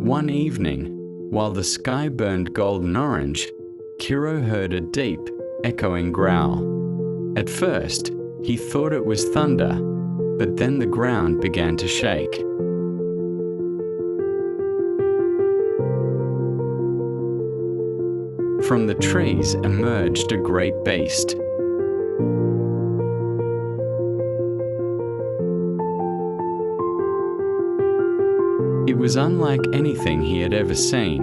One evening, while the sky burned golden orange, Kiro heard a deep, echoing growl. At first, he thought it was thunder, but then the ground began to shake. From the trees emerged a great beast. It was unlike anything he had ever seen,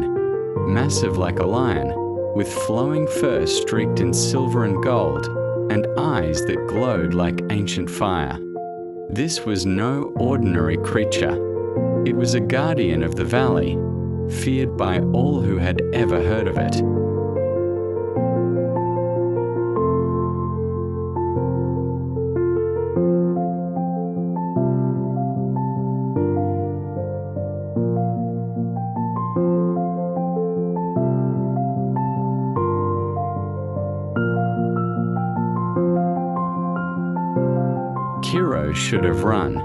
massive like a lion, with flowing fur streaked in silver and gold, and eyes that glowed like ancient fire. This was no ordinary creature. It was a guardian of the valley, feared by all who had ever heard of it. Kiro should have run,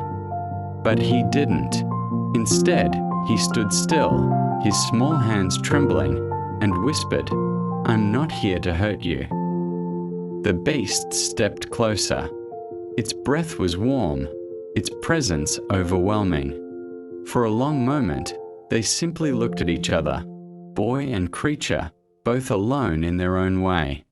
but he didn't. Instead, he stood still, his small hands trembling, and whispered, "I'm not here to hurt you." The beast stepped closer. Its breath was warm, its presence overwhelming. For a long moment, they simply looked at each other, boy and creature, both alone in their own way.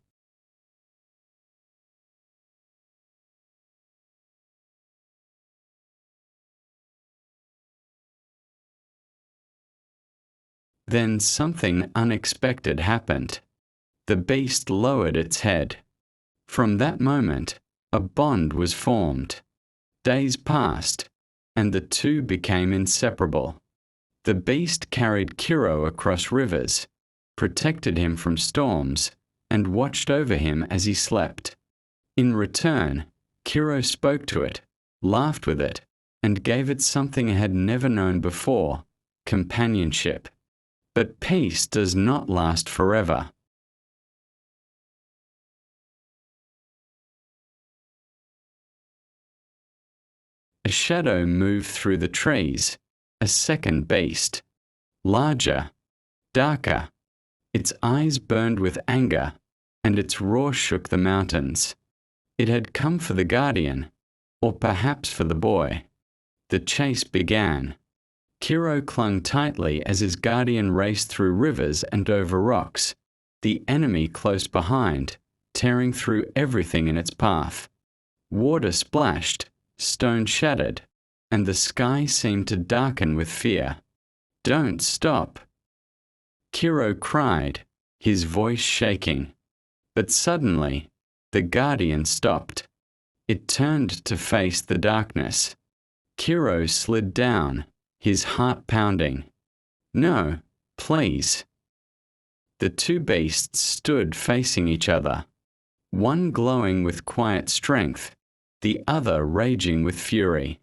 Then something unexpected happened. The beast lowered its head. From that moment, a bond was formed. Days passed, and the two became inseparable. The beast carried Kiro across rivers, protected him from storms, and watched over him as he slept. In return, Kiro spoke to it, laughed with it, and gave it something it had never known before: companionship. But peace does not last forever. A shadow moved through the trees, a second beast. Larger, darker, its eyes burned with anger, and its roar shook the mountains. It had come for the guardian, or perhaps for the boy. The chase began. Kiro clung tightly as his guardian raced through rivers and over rocks, the enemy close behind, tearing through everything in its path. Water splashed, stone shattered, and the sky seemed to darken with fear. "Don't stop!" Kiro cried, his voice shaking. But suddenly, the guardian stopped. It turned to face the darkness. Kiro slid down, his heart pounding. "No, please." The two beasts stood facing each other, one glowing with quiet strength, the other raging with fury.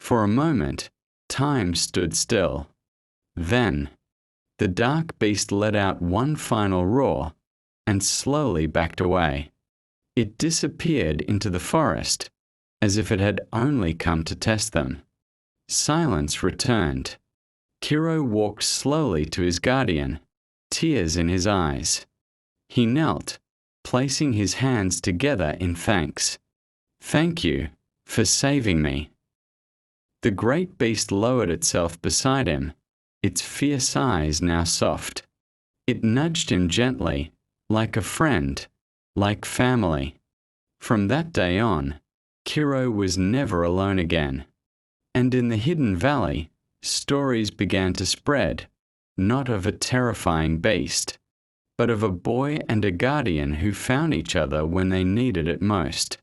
For a moment, time stood still. Then, the dark beast let out one final roar and slowly backed away. It disappeared into the forest, as if it had only come to test them. Silence returned. Kiro walked slowly to his guardian, tears in his eyes. He knelt, placing his hands together in thanks. "Thank you for saving me." The great beast lowered itself beside him, its fierce eyes now soft. It nudged him gently, like a friend, like family. From that day on, Kiro was never alone again. And in the hidden valley, stories began to spread, not of a terrifying beast, but of a boy and a guardian who found each other when they needed it most.